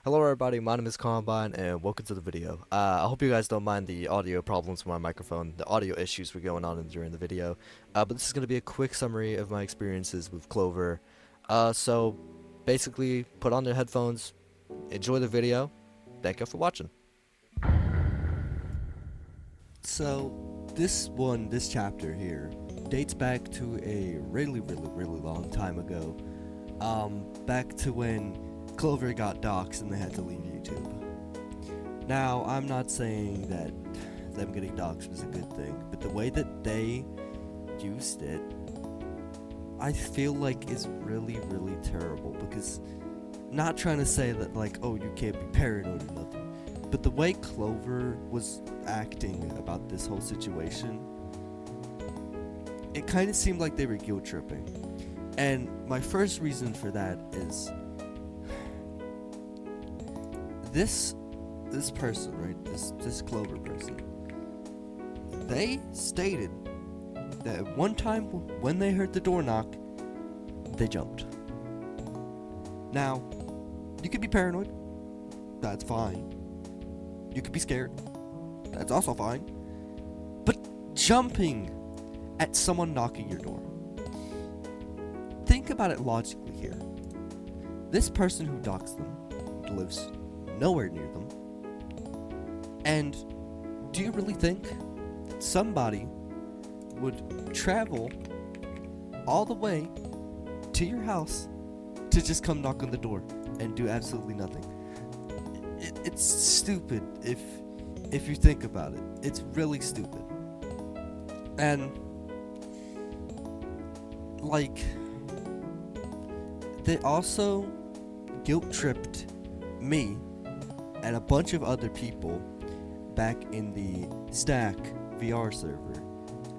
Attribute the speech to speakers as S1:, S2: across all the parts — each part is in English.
S1: Hello everybody, my name is Combine and welcome to the video. I hope you guys don't mind the audio problems with my microphone, the audio issues were going on during the video. But this is going to be a quick summary of my experiences with Clover. So basically, put on your headphones, enjoy the video, thank you for watching.
S2: So, this chapter here, dates back to a really long time ago. Back to when Clover got doxxed and they had to leave YouTube. Now, I'm not saying that them getting doxxed was a good thing, but the way that they used it, I feel like is really terrible, because not trying to say that like, oh, you can't be paranoid or nothing, but the way Clover was acting about this whole situation, it kind of seemed like they were guilt tripping. And my first reason for that is this person, right? This Clover person. They stated that at one time when they heard the door knock, they jumped. Now, you could be paranoid. That's fine. You could be scared. That's also fine. But jumping at someone knocking your door. Think about it logically here. This person who doxed them lives nowhere near them. And do you really think that somebody would travel all the way to your house to just come knock on the door and do absolutely nothing? It's stupid if you think about it. It's really stupid. And like, they also guilt tripped me and a bunch of other people back in the Stack VR server,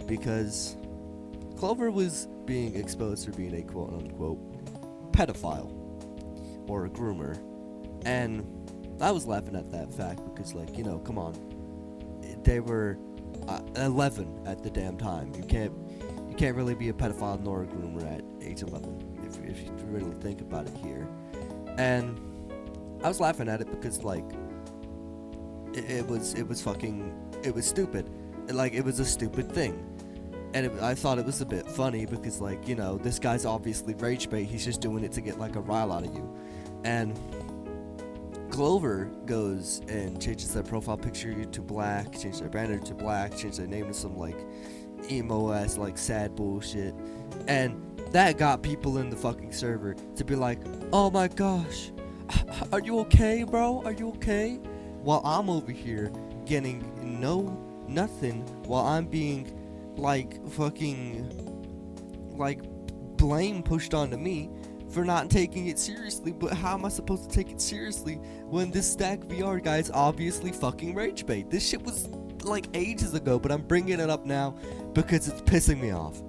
S2: because Clover was being exposed for being a quote-unquote pedophile or a groomer, and I was laughing at that fact because, like, you know, come on, they were 11 at the damn time. You can't really be a pedophile nor a groomer at age 11 if you really think about it here. And I was laughing at it because, like, it was stupid. Like, it was a stupid thing. And I thought it was a bit funny because, like, you know, this guy's obviously rage bait. He's just doing it to get, like, a rile out of you. And Clover goes and changes their profile picture to black, changes their banner to black, changes their name to some, like, emo-ass, like, sad bullshit. And that got people in the fucking server to be like, oh my gosh, are you okay, bro? Are you okay? While I'm over here getting nothing, while I'm being, like, fucking, like, blame pushed onto me for not taking it seriously. But how am I supposed to take it seriously when this Stack VR guy is obviously fucking rage bait? This shit was, like, ages ago, but I'm bringing it up now because it's pissing me off.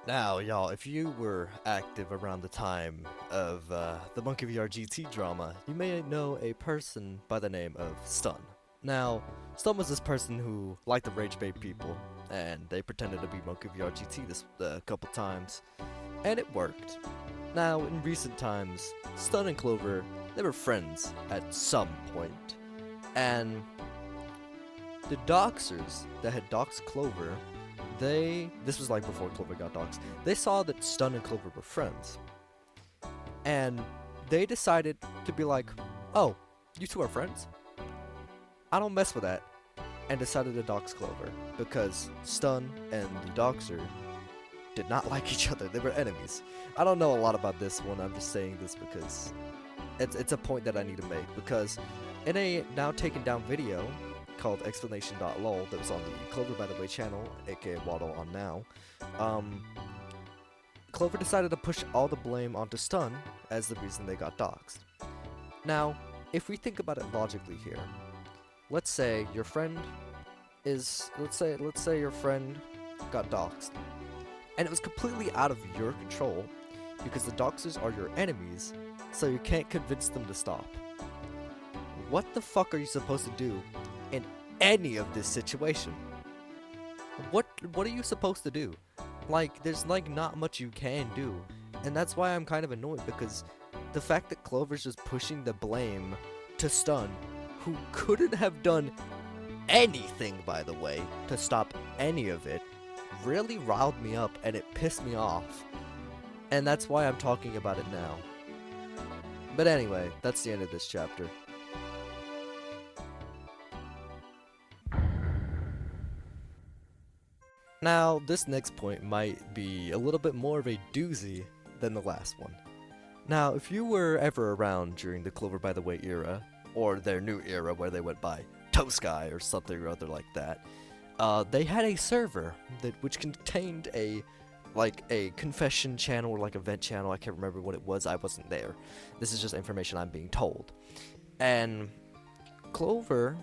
S1: Now, y'all, if you were active around the time of the Monkey VR GT drama, you may know a person by the name of Stun. Now, Stun was this person who liked to rage bait people, and they pretended to be Monkey VR GT this couple times, and it worked. Now, in recent times, Stun and Clover, they were friends at some point, and the doxers that had doxed Clover, this was like before Clover got doxxed, they saw that Stun and Clover were friends, and they decided to be like, oh, you two are friends? I don't mess with that, and decided to dox Clover, because Stun and the doxer did not like each other. They were enemies. I don't know a lot about this one, I'm just saying this because it's a point that I need to make, because in a now taken down video called explanation.lol that was on the Clover by the Way channel, aka Waddle on Now, Clover decided to push all the blame onto Stun as the reason they got doxxed. Now, if we think about it logically here, let's say your friend your friend got doxxed, and it was completely out of your control because the doxers are your enemies, so you can't convince them to stop. What the fuck are you supposed to do in any of this situation? What are you supposed to do? Like, there's like not much you can do. And that's why I'm kind of annoyed, because the fact that Clover's just pushing the blame to Stun, who couldn't have done anything, by the way, to stop any of it, really riled me up and it pissed me off. And that's why I'm talking about it now. But anyway, that's the end of this chapter. Now, this next point might be a little bit more of a doozy than the last one. Now, if you were ever around during the Clover by the Way era, or their new era where they went by Tosky or something or other like that, they had a server which contained a confession channel or like a vent channel. I can't remember what it was. I wasn't there. This is just information I'm being told. And Clover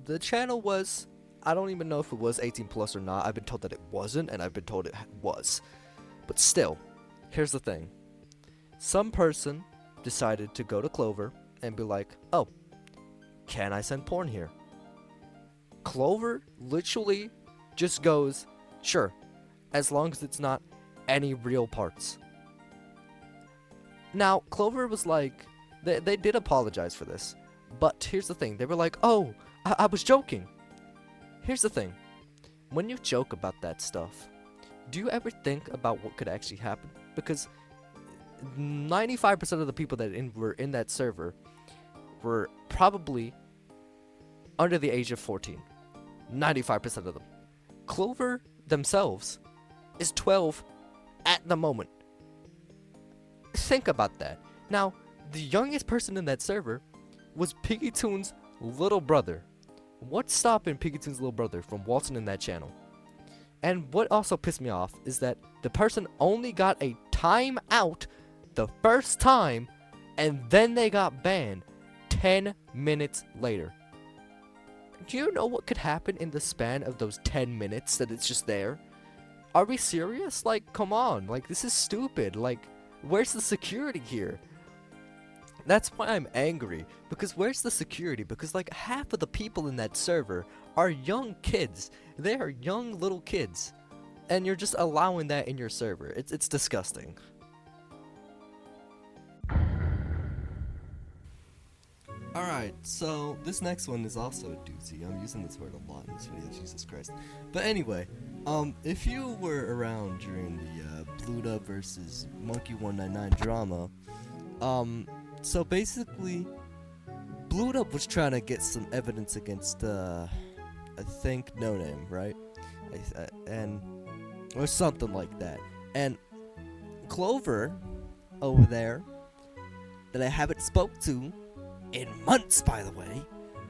S1: the channel was, I don't even know if it was 18 plus or not. I've been told that it wasn't, and I've been told it was. But still, here's the thing. Some person decided to go to Clover and be like, oh, can I send porn here? Clover literally just goes, sure, as long as it's not any real parts. Now, Clover was like, they did apologize for this, but here's the thing. They were like, oh, I was joking. Here's the thing. When you joke about that stuff, do you ever think about what could actually happen? Because 95% of the people that were in that server were probably under the age of 14. 95% of them. Clover themselves is 12 at the moment. Think about that. Now, the youngest person in that server was Piggy Toon's little brother. What's stopping Piggy Toon's little brother from waltzing in that channel? And what also pissed me off is that the person only got a timeout the first time, and then they got banned 10 minutes later. Do you know what could happen in the span of those 10 minutes that it's just there? Are we serious? Like, come on. Like, this is stupid. Like, where's the security here? That's why I'm angry, because where's the security? Because like half of the people in that server are young kids. They are young little kids, and you're just allowing that in your server. It's disgusting. Alright, so this next one is also a doozy. I'm using this word a lot in this video, Jesus Christ. But anyway, if you were around during the Blued Up versus Monkey 199 drama, so basically, Blued Up was trying to get some evidence against, I think, No Name, right? Or something like that. And Clover, over there, that I haven't spoke to in months, by the way,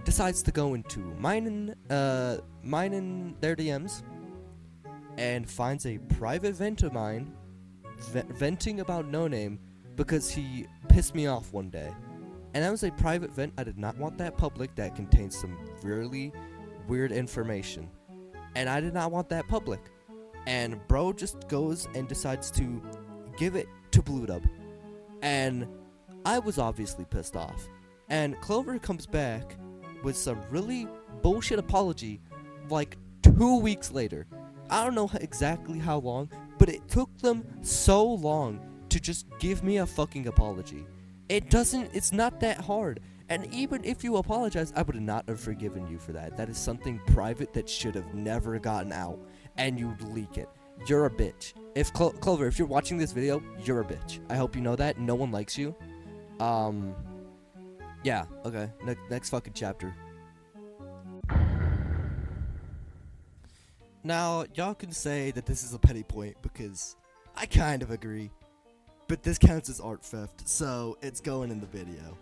S1: decides to go into mining their DMs and finds a private vent of mine venting about No Name because he pissed me off one day. And that was a private vent. I did not want that public. That contains some really weird information, and I did not want that public. And bro just goes and decides to give it to Blued Up, and I was obviously pissed off. And Clover comes back with some really bullshit apology like 2 weeks later. I don't know exactly how long, but it took them so long to just give me a fucking apology. It's not that hard. And even if you apologize, I would not have forgiven you for that. That is something private that should have never gotten out, and you leak it. You're a bitch. If Clover, if you're watching this video, you're a bitch. I hope you know that. No one likes you. Yeah, okay. Next fucking chapter. Now, y'all can say that this is a petty point because I kind of agree. But this counts as art theft, so it's going in the video.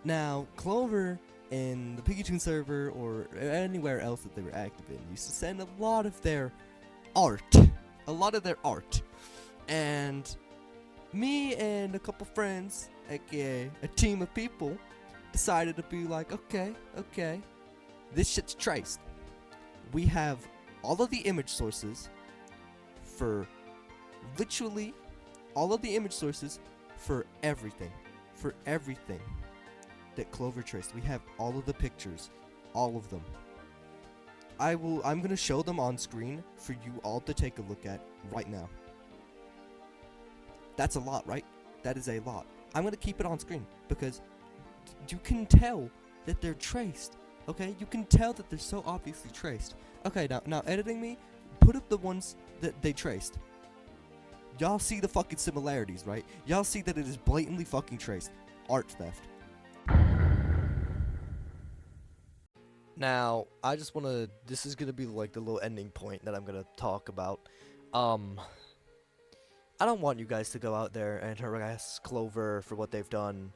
S1: Now, Clover in the Piggy Toon server or anywhere else that they were active in used to send a lot of their art. And me and a couple friends, aka a team of people, decided to be like, okay, this shit's traced. We have all of the image sources for literally all of the image sources for everything that Clover traced. We have all of the pictures, all of them.
S2: I'm gonna show them on screen for you all to take a look at right now. That's a lot, right? That is a lot. I'm gonna keep it on screen because you can tell that they're traced. Okay, you can tell that they're so obviously traced. Okay, now editing me, put up the ones that they traced. Y'all see the fucking similarities, right? Y'all see that it is blatantly fucking traced. Art theft.
S1: Now, I just want to, this is going to be like the little ending point that I'm going to talk about. I don't want you guys to go out there and harass Clover for what they've done.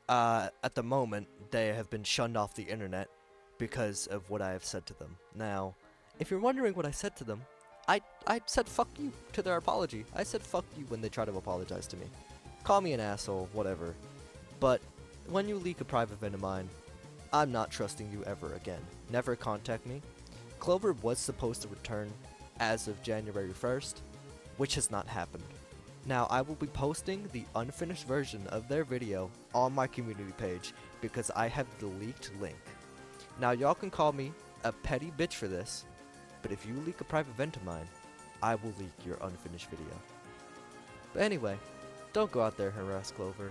S1: At the moment, they have been shunned off the internet because of what I have said to them. Now, if you're wondering what I said to them, I said fuck you to their apology. I said fuck you when they try to apologize to me. Call me an asshole, whatever. But when you leak a private event of mine, I'm not trusting you ever again. Never contact me. Clover was supposed to return as of January 1st, which has not happened. Now, I will be posting the unfinished version of their video on my community page because I have the leaked link. Now, y'all can call me a petty bitch for this, but if you leak a private event of mine, I will leak your unfinished video. But anyway, don't go out there and harass Clover.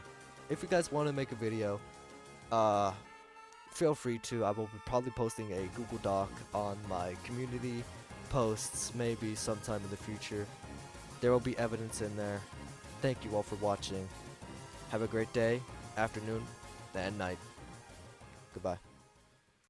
S1: If you guys want to make a video, feel free to. I will be probably posting a Google Doc on my community posts, maybe sometime in the future. There will be evidence in there. Thank you all for watching. Have a great day, afternoon, and night. Goodbye.